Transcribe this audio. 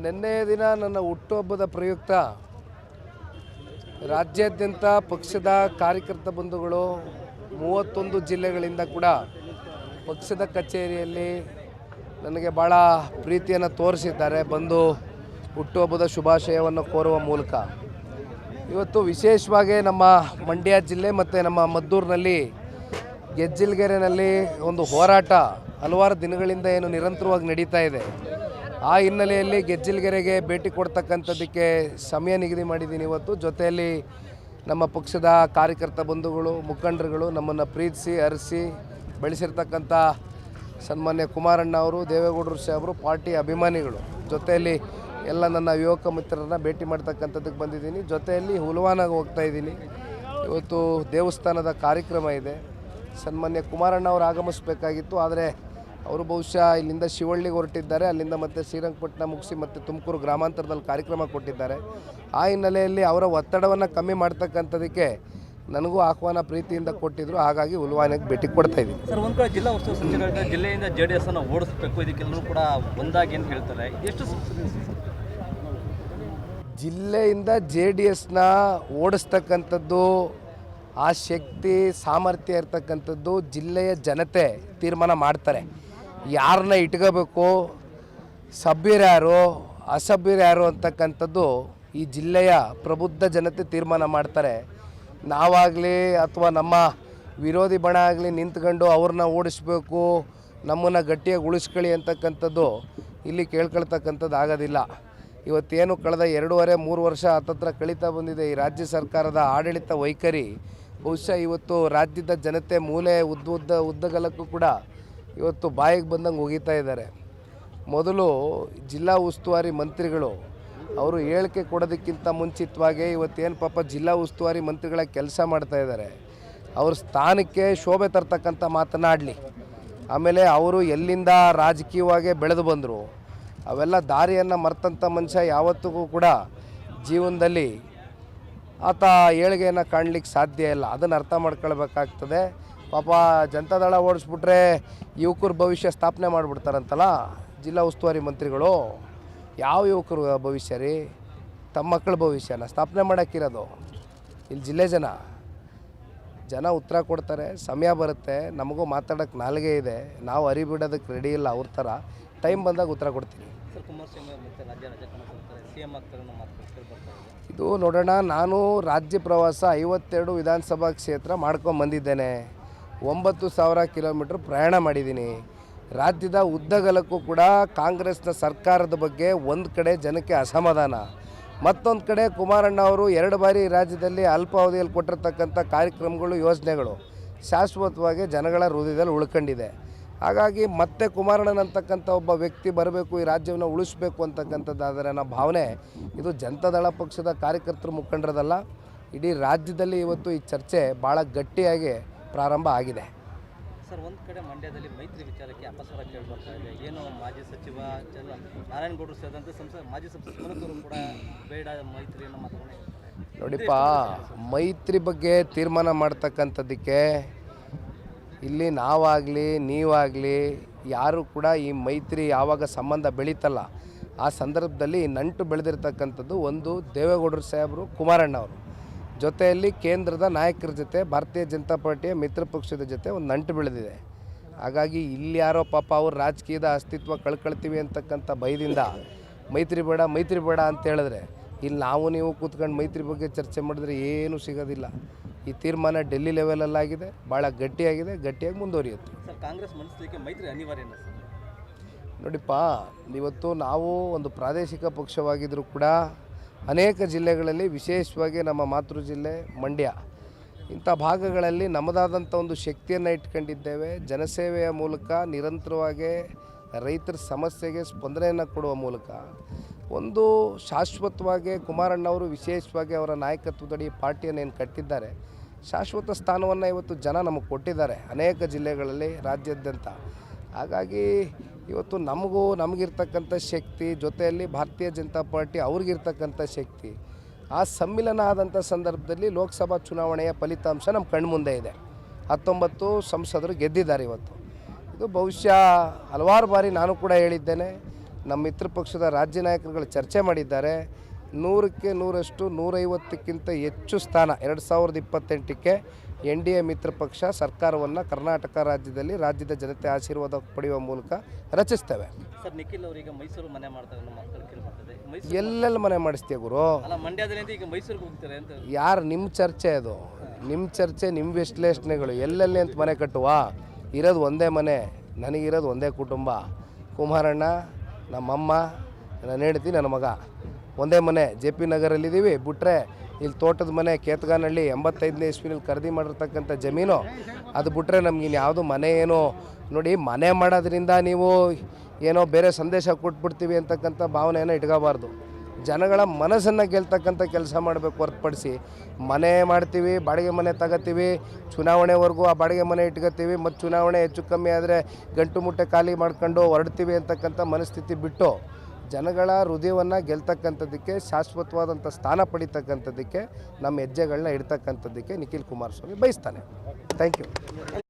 ನಿನ್ನೆಯ ದಿನ ನನ್ನ ಹುಟ್ಟುಹಬ್ಬದ ಪ್ರಯುಕ್ತ ರಾಜ್ಯಾದ್ಯಂತ ಪಕ್ಷದ ಕಾರ್ಯಕರ್ತ ಬಂಧುಗಳು 31 ಜಿಲ್ಲೆಗಳಿಂದ ಕೂಡ ಪಕ್ಷದ ಕಚೇರಿಯಲ್ಲಿ ನನಗೆ ಭಾಳ ಪ್ರೀತಿಯನ್ನು ತೋರಿಸಿದ್ದಾರೆ. ಬಂದು ಹುಟ್ಟುಹಬ್ಬದ ಶುಭಾಶಯವನ್ನು ಕೋರುವ ಮೂಲಕ ಇವತ್ತು ವಿಶೇಷವಾಗಿ ನಮ್ಮ ಮಂಡ್ಯ ಜಿಲ್ಲೆ ಮತ್ತು ನಮ್ಮ ಮದ್ದೂರಿನಲ್ಲಿ ಗೆಜ್ಜಿಲಗೆರೆನಲ್ಲಿ ಒಂದು ಹೋರಾಟ ಹಲವಾರು ದಿನಗಳಿಂದ ಏನು ನಿರಂತರವಾಗಿ ನಡೀತಾ ಇದೆ. ಆ ಹಿನ್ನೆಲೆಯಲ್ಲಿ ಗೆಜ್ಜಿಲಗೆರೆಗೆ ಭೇಟಿ ಕೊಡ್ತಕ್ಕಂಥದ್ದಕ್ಕೆ ಸಮಯ ನಿಗದಿ ಮಾಡಿದ್ದೀನಿ. ಇವತ್ತು ಜೊತೆಯಲ್ಲಿ ನಮ್ಮ ಪಕ್ಷದ ಕಾರ್ಯಕರ್ತ ಬಂಧುಗಳು, ಮುಖಂಡರುಗಳು, ನಮ್ಮನ್ನು ಪ್ರೀತಿಸಿ ಅರಸಿ ಬೆಳೆಸಿರ್ತಕ್ಕಂಥ ಸನ್ಮಾನ್ಯ ಕುಮಾರಣ್ಣ ಅವರು, ದೇವೇಗೌಡರು ಸಾಹೇಬರು, ಪಾರ್ಟಿ ಅಭಿಮಾನಿಗಳು, ಜೊತೆಯಲ್ಲಿ ಎಲ್ಲ ನನ್ನ ಯುವಕ ಮಿತ್ರರನ್ನ ಭೇಟಿ ಮಾಡ್ತಕ್ಕಂಥದ್ದಕ್ಕೆ ಬಂದಿದ್ದೀನಿ. ಜೊತೆಯಲ್ಲಿ ಹುಲ್ವಾನಾಗ ಹೋಗ್ತಾ ಇದ್ದೀನಿ. ಇವತ್ತು ದೇವಸ್ಥಾನದ ಕಾರ್ಯಕ್ರಮ ಇದೆ. ಸನ್ಮಾನ್ಯ ಕುಮಾರಣ್ಣ ಅವರು ಆಗಮಿಸಬೇಕಾಗಿತ್ತು, ಆದರೆ ಅವರು ಬಹುಶಃ ಇಲ್ಲಿಂದ ಶಿವಳ್ಳಿಗೆ ಹೊರಟಿದ್ದಾರೆ. ಅಲ್ಲಿಂದ ಮತ್ತೆ ಶ್ರೀರಂಗಪಟ್ಟಣ ಮುಗಿಸಿ ಮತ್ತೆ ತುಮಕೂರು ಗ್ರಾಮಾಂತರದಲ್ಲಿ ಕಾರ್ಯಕ್ರಮ ಕೊಟ್ಟಿದ್ದಾರೆ. ಆ ಹಿನ್ನೆಲೆಯಲ್ಲಿ ಅವರ ಒತ್ತಡವನ್ನು ಕಮ್ಮಿ ಮಾಡ್ತಕ್ಕಂಥದ್ದಕ್ಕೆ ನನಗೂ ಆಹ್ವಾನ ಪ್ರೀತಿಯಿಂದ ಕೊಟ್ಟಿದ್ದರು. ಹಾಗಾಗಿ ಹುಲ್ವಾನಿಗೆ ಭೇಟಿ ಕೊಡ್ತಾ ಇದ್ದೀನಿ. ಸರ್, ಒಂದು ಕಡೆ ಜಿಲ್ಲಾ ಉಸ್ತುವಾರಿ ಸಚಿವರಾದ ಜಿಲ್ಲೆಯಿಂದ JDS ಅನ್ನು ಓಡಿಸಬೇಕು, ಇದಕ್ಕೆಲ್ಲರೂ ಕೂಡ ಒಂದಾಗಿ ಅಂತ ಹೇಳ್ತಾರೆ. ಎಷ್ಟು ಜಿಲ್ಲೆಯಿಂದ JDSನ ಓಡಿಸ್ತಕ್ಕಂಥದ್ದು, ಆ ಶಕ್ತಿ ಸಾಮರ್ಥ್ಯ ಇರ್ತಕ್ಕಂಥದ್ದು ಜಿಲ್ಲೆಯ ಜನತೆ ತೀರ್ಮಾನ ಮಾಡ್ತಾರೆ. ಯಾರನ್ನ ಇಟ್ಕೋಬೇಕು, ಸಭ್ಯರ್ಯಾರು ಅಸಭ್ಯರ್ಯಾರು ಅಂತಕ್ಕಂಥದ್ದು ಈ ಜಿಲ್ಲೆಯ ಪ್ರಬುದ್ಧ ಜನತೆ ತೀರ್ಮಾನ ಮಾಡ್ತಾರೆ. ನಾವಾಗಲಿ ಅಥವಾ ನಮ್ಮ ವಿರೋಧಿ ಬಣ ಆಗಲಿ ನಿಂತ್ಕೊಂಡು ಅವ್ರನ್ನ ಓಡಿಸ್ಬೇಕು, ನಮ್ಮನ್ನು ಗಟ್ಟಿಯಾಗಿ ಉಳಿಸ್ಕೊಳ್ಳಿ ಅಂತಕ್ಕಂಥದ್ದು ಇಲ್ಲಿ ಕೇಳ್ಕೊಳ್ತಕ್ಕಂಥದ್ದು ಆಗೋದಿಲ್ಲ. ಇವತ್ತೇನು ಕಳೆದ 2.5-3 ವರ್ಷ ಹತ್ತತ್ರ ಕಳೀತಾ ಬಂದಿದೆ ಈ ರಾಜ್ಯ ಸರ್ಕಾರದ ಆಡಳಿತ ವೈಖರಿ, ಬಹುಶಃ ಇವತ್ತು ರಾಜ್ಯದ ಜನತೆ ಮೂಲೆ ಉದ್ದಗಲಕ್ಕೂ ಕೂಡ ಇವತ್ತು ಬಾಯಿಗೆ ಬಂದಂಗೆ ಹೋಗಿತಾ ಇದ್ದಾರೆ. ಮೊದಲು ಜಿಲ್ಲಾ ಉಸ್ತುವಾರಿ ಮಂತ್ರಿಗಳು ಅವರು ಹೇಳಿಕೆ ಕೊಡೋದಕ್ಕಿಂತ ಮುಂಚಿತವಾಗಿ ಇವತ್ತೇನು ಪಾಪ ಜಿಲ್ಲಾ ಉಸ್ತುವಾರಿ ಮಂತ್ರಿಗಳ ಕೆಲಸ ಮಾಡ್ತಾ ಇದ್ದಾರೆ, ಅವ್ರ ಸ್ಥಾನಕ್ಕೆ ಶೋಭೆ ತರ್ತಕ್ಕಂಥ ಮಾತನಾಡಲಿ. ಆಮೇಲೆ ಅವರು ಎಲ್ಲಿಂದ ರಾಜಕೀಯವಾಗಿ ಬೆಳೆದು ಬಂದರು, ಅವೆಲ್ಲ ದಾರಿಯನ್ನು ಮರ್ತಂಥ ಮನುಷ್ಯ ಯಾವತ್ತಿಗೂ ಕೂಡ ಜೀವನದಲ್ಲಿ ಆತ ಏಳಿಗೆಯನ್ನು ಕಾಣಲಿಕ್ಕೆ ಸಾಧ್ಯ ಇಲ್ಲ. ಅದನ್ನು ಅರ್ಥ ಮಾಡ್ಕೊಳ್ಬೇಕಾಗ್ತದೆ. ಪಾಪ ಜನತಾದಳ ಓಡಿಸ್ಬಿಟ್ರೆ ಯುವಕರ ಭವಿಷ್ಯ ಸ್ಥಾಪನೆ ಮಾಡಿಬಿಡ್ತಾರಂತಲ್ಲ ಜಿಲ್ಲಾ ಉಸ್ತುವಾರಿ ಮಂತ್ರಿಗಳು. ಯಾವ ಯುವಕರು ಭವಿಷ್ಯ ರೀ? ತಮ್ಮ ಮಕ್ಕಳ ಭವಿಷ್ಯನ ಸ್ಥಾಪನೆ ಮಾಡೋಕ್ಕಿರೋದು ಇಲ್ಲಿ ಜಿಲ್ಲೆ ಜನ ಉತ್ತರ ಕೊಡ್ತಾರೆ. ಸಮಯ ಬರುತ್ತೆ, ನಮಗೂ ಮಾತಾಡೋಕ್ಕೆ ನಾಲ್ಗೆ ಇದೆ, ನಾವು ಅರಿಬಿಡೋದಕ್ಕೆ ರೆಡಿ ಇಲ್ಲ. ಅವ್ರ ಥರ ಟೈಮ್ ಬಂದಾಗ ಉತ್ತರ ಕೊಡ್ತೀನಿ. ಇದು ನೋಡೋಣ, ನಾನು ರಾಜ್ಯ ಪ್ರವಾಸ 52 ವಿಧಾನಸಭಾ ಕ್ಷೇತ್ರ ಮಾಡ್ಕೊಂಬಂದಿದ್ದೇನೆ. 9,000 ಕಿಲೋಮೀಟ್ರ್ ಪ್ರಯಾಣ ಮಾಡಿದ್ದೀನಿ. ರಾಜ್ಯದ ಉದ್ದಗಲಕ್ಕೂ ಕೂಡ ಕಾಂಗ್ರೆಸ್ನ ಸರ್ಕಾರದ ಬಗ್ಗೆ ಒಂದು ಕಡೆ ಜನಕ್ಕೆ ಅಸಮಾಧಾನ, ಮತ್ತೊಂದು ಕಡೆ ಕುಮಾರಣ್ಣ ಅವರು 2 ಬಾರಿ ರಾಜ್ಯದಲ್ಲಿ ಅಲ್ಪಾವಧಿಯಲ್ಲಿ ಕೊಟ್ಟಿರ್ತಕ್ಕಂಥ ಕಾರ್ಯಕ್ರಮಗಳು, ಯೋಜನೆಗಳು ಶಾಶ್ವತವಾಗಿ ಜನಗಳ ಹೃದಯದಲ್ಲಿ ಉಳ್ಕೊಂಡಿದೆ. ಹಾಗಾಗಿ ಮತ್ತೆ ಕುಮಾರಣ್ಣನಂತಕ್ಕಂಥ ಒಬ್ಬ ವ್ಯಕ್ತಿ ಬರಬೇಕು, ಈ ರಾಜ್ಯವನ್ನು ಉಳಿಸಬೇಕು ಅಂತಕ್ಕಂಥದ್ದಾದರೆ ನನ್ನ ಭಾವನೆ ಇದು ಜನತಾದಳ ಪಕ್ಷದ ಕಾರ್ಯಕರ್ತರು ಮುಖಂಡರದಲ್ಲ, ಇಡೀ ರಾಜ್ಯದಲ್ಲಿ ಇವತ್ತು ಈ ಚರ್ಚೆ ಭಾಳ ಗಟ್ಟಿಯಾಗಿ ಪ್ರಾರಂಭ ಆಗಿದೆ. ಸರ್, ಒಂದು ಕಡೆ ಮಂಡ್ಯದಲ್ಲಿ ಮೈತ್ರಿ ವಿಚಾರಕ್ಕೆ ಅಪಸ್ವರ ಕೇಳಿಬರ್ತಾ ಇದೆ. ಏನು ಮಾಜಿ ಸಚಿವ ನಾರಾಯಣಗೌಡರು ಸೇರಿದಂತೆ ಮಾಜಿ ಸಚಿವರು ಕೂಡ ಬೇಡ ಮೈತ್ರಿಯನ್ನು ಮಾತಾಡೋಣ. ನೋಡಿಪ್ಪ, ಮೈತ್ರಿ ಬಗ್ಗೆ ತೀರ್ಮಾನ ಮಾಡ್ತಕ್ಕಂಥದ್ದಕ್ಕೆ ಇಲ್ಲಿ ನಾವಾಗಲಿ ನೀವಾಗಲಿ ಯಾರು ಕೂಡ ಈ ಮೈತ್ರಿ ಯಾವಾಗ ಸಂಬಂಧ ಬೆಳೀತಲ್ಲ ಆ ಸಂದರ್ಭದಲ್ಲಿ ನಂಟು ಬೆಳೆದಿರ್ತಕ್ಕಂಥದ್ದು ಒಂದು ದೇವೇಗೌಡರು ಸಾಹೇಬರು, ಕುಮಾರಣ್ಣ ಅವರು, ಜೊತೆಯಲ್ಲಿ ಕೇಂದ್ರದ ನಾಯಕರ ಜೊತೆ ಭಾರತೀಯ ಜನತಾ ಪಾರ್ಟಿಯ ಮಿತ್ರ ಪಕ್ಷದ ಜೊತೆ ಒಂದು ನಂಟು ಬೆಳೆದಿದೆ. ಹಾಗಾಗಿ ಇಲ್ಲಿ ಯಾರೋ ಪಾಪ ಅವ್ರು ರಾಜಕೀಯದ ಅಸ್ತಿತ್ವ ಕಳ್ಕೊಳ್ತೀವಿ ಅಂತಕ್ಕಂಥ ಭಯದಿಂದ ಮೈತ್ರಿ ಬೇಡ ಅಂತ ಹೇಳಿದ್ರೆ, ಇಲ್ಲಿ ನಾವು ನೀವು ಕೂತ್ಕೊಂಡು ಮೈತ್ರಿ ಬಗ್ಗೆ ಚರ್ಚೆ ಮಾಡಿದ್ರೆ ಏನೂ ಸಿಗೋದಿಲ್ಲ. ಈ ತೀರ್ಮಾನ ಡೆಲ್ಲಿ ಲೆವೆಲಲ್ಲಾಗಿದೆ, ಭಾಳ ಗಟ್ಟಿಯಾಗಿ ಮುಂದುವರಿಯುತ್ತೆ. ಸರ್, ಕಾಂಗ್ರೆಸ್ ಮನಸ್ಸಿಗೆ ಮೈತ್ರಿ ಅನಿವಾರ್ಯ ನೋಡಿಪ್ಪ, ಇವತ್ತು ನಾವು ಒಂದು ಪ್ರಾದೇಶಿಕ ಪಕ್ಷವಾಗಿದ್ದರೂ ಕೂಡ ಅನೇಕ ಜಿಲ್ಲೆಗಳಲ್ಲಿ, ವಿಶೇಷವಾಗಿ ನಮ್ಮ ಮಾತೃ ಜಿಲ್ಲೆ ಮಂಡ್ಯ, ಇಂಥ ಭಾಗಗಳಲ್ಲಿ ನಮ್ಮದಾದಂಥ ಒಂದು ಶಕ್ತಿಯನ್ನು ಇಟ್ಕೊಂಡಿದ್ದೇವೆ. ಜನಸೇವೆಯ ಮೂಲಕ ನಿರಂತರವಾಗಿ ರೈತರ ಸಮಸ್ಯೆಗೆ ಸ್ಪಂದನೆಯನ್ನು ಕೊಡುವ ಮೂಲಕ ಒಂದು ಶಾಶ್ವತವಾಗಿ ಕುಮಾರಣ್ಣವರು ವಿಶೇಷವಾಗಿ ಅವರ ನಾಯಕತ್ವದಡಿ ಪಾರ್ಟಿಯನ್ನು ಏನು ಕಟ್ಟಿದ್ದಾರೆ, ಶಾಶ್ವತ ಸ್ಥಾನವನ್ನು ಇವತ್ತು ಜನ ನಮಗೆ ಕೊಟ್ಟಿದ್ದಾರೆ ಅನೇಕ ಜಿಲ್ಲೆಗಳಲ್ಲಿ ರಾಜ್ಯಾದ್ಯಂತ. ಹಾಗಾಗಿ ಇವತ್ತು ನಮಗಿರ್ತಕ್ಕಂಥ ಶಕ್ತಿ ಜೊತೆಯಲ್ಲಿ ಭಾರತೀಯ ಜನತಾ ಪಾರ್ಟಿ ಅವ್ರಿಗಿರ್ತಕ್ಕಂಥ ಶಕ್ತಿ, ಆ ಸಮ್ಮಿಲನ ಆದಂಥ ಸಂದರ್ಭದಲ್ಲಿ ಲೋಕಸಭಾ ಚುನಾವಣೆಯ ಫಲಿತಾಂಶ ನಮ್ಮ ಕಣ್ಮುಂದೆ ಇದೆ. 19 ಸಂಸದರು ಗೆದ್ದಿದ್ದಾರೆ ಇವತ್ತು. ಇದು ಬಹುಶಃ ಹಲವಾರು ಬಾರಿ ನಾನು ಕೂಡ ಹೇಳಿದ್ದೇನೆ, ನಮ್ಮ ಮಿತ್ರ ಪಕ್ಷದ ರಾಜ್ಯ ನಾಯಕರುಗಳು ಚರ್ಚೆ ಮಾಡಿದ್ದಾರೆ. 100ಕ್ಕೆ 100ರಷ್ಟು 150ಕ್ಕಿಂತ ಹೆಚ್ಚು ಸ್ಥಾನ 2028ಕ್ಕೆ NDA ಮಿತ್ರ ಪಕ್ಷ ಸರ್ಕಾರವನ್ನು ಕರ್ನಾಟಕ ರಾಜ್ಯದಲ್ಲಿ ರಾಜ್ಯದ ಜನತೆ ಆಶೀರ್ವಾದ ಪಡೆಯುವ ಮೂಲಕ ರಚಿಸ್ತೇವೆ. ಸರ್, ನಿಖಿಲ್ ಅವರೀಗ ಮೈಸೂರು ಮನೆ ಮಾಡ್ತಾರೆ ನಮ್ಮ ಮಕ್ಕಳು ಕೇಳ್ಬರ್ತದೆ. ಎಲ್ಲೆಲ್ಲಿ ಮನೆ ಮಾಡಿಸ್ತೀಯ ಗುರು? ಅಲ್ಲ, ಮಂಡ್ಯದಲ್ಲಿ ಈಗ ಮೈಸೂರಿಗೆ ಹೋಗ್ತಾರೆ ಅಂತ. ಯಾರು ನಿಮ್ಮ ಚರ್ಚೆ ಅದು? ನಿಮ್ಮ ಚರ್ಚೆ, ನಿಮ್ಮ ವಿಶ್ಲೇಷಣೆಗಳು. ಎಲ್ಲೆಲ್ಲಿ ಅಂತ ಮನೆ ಕಟ್ಟುವ? ಇರೋದು ಒಂದೇ ಮನೆ, ನನಗಿರೋದು ಒಂದೇ ಕುಟುಂಬ. ಕುಮಾರಣ್ಣ, ನಮ್ಮಮ್ಮ, ನನ್ನ ಹೆಂಡತಿ, ನನ್ನ ಮಗ. ಒಂದೇ ಮನೆ JP ನಗರಲ್ಲಿದ್ದೀವಿ. ಬಿಟ್ಟರೆ ಇಲ್ಲಿ ತೋಟದ ಮನೆ ಕೇತಗಾನಹಳ್ಳಿ 85ನೇ ಇಸ್ವಿನಲ್ಲಿ ಖರೀದಿ ಮಾಡಿರ್ತಕ್ಕಂಥ ಜಮೀನು. ಅದು ಬಿಟ್ಟರೆ ನಮಗಿನ್ನು ಯಾವುದು ಮನೆ ಏನೋ ನೋಡಿ. ಮನೆ ಮಾಡೋದ್ರಿಂದ ನೀವು ಏನೋ ಬೇರೆ ಸಂದೇಶ ಕೊಟ್ಬಿಡ್ತೀವಿ ಅಂತಕ್ಕಂಥ ಭಾವನೆಯನ್ನು ಇಟ್ಕೋಬಾರ್ದು. ಜನಗಳ ಮನಸ್ಸನ್ನು ಗೆಲ್ತಕ್ಕಂಥ ಕೆಲಸ ಮಾಡಬೇಕು ಹೊರತುಪಡಿಸಿ ಮನೆ ಮಾಡ್ತೀವಿ, ಬಾಡಿಗೆ ಮನೆ ತಗೋತೀವಿ, ಚುನಾವಣೆವರೆಗೂ ಆ ಬಾಡಿಗೆ ಮನೆ ಇಟ್ಕೋತೀವಿ, ಮತ್ತು ಚುನಾವಣೆ ಹೆಚ್ಚು ಕಮ್ಮಿ ಆದರೆ ಗಂಟು ಮುಟ್ಟೆ ಖಾಲಿ ಮಾಡ್ಕೊಂಡು ಹೊರಡ್ತೀವಿ ಅಂತಕ್ಕಂಥ ಮನಸ್ಥಿತಿ ಬಿಟ್ಟು ಜನಗಳ ಹೃದಯವನ್ನು ಗೆಲ್ತಕ್ಕಂಥದ್ದಕ್ಕೆ, ಶಾಶ್ವತವಾದಂಥ ಸ್ಥಾನ ಪಡಿತಕ್ಕಂಥದ್ದಕ್ಕೆ, ನಮ್ಮ ಹೆಜ್ಜೆಗಳನ್ನ ಇಡ್ತಕ್ಕಂಥದ್ದಕ್ಕೆ ನಿಖಿಲ್ ಕುಮಾರಸ್ವಾಮಿ ಬಯಸ್ತಾನೆ. Thank you.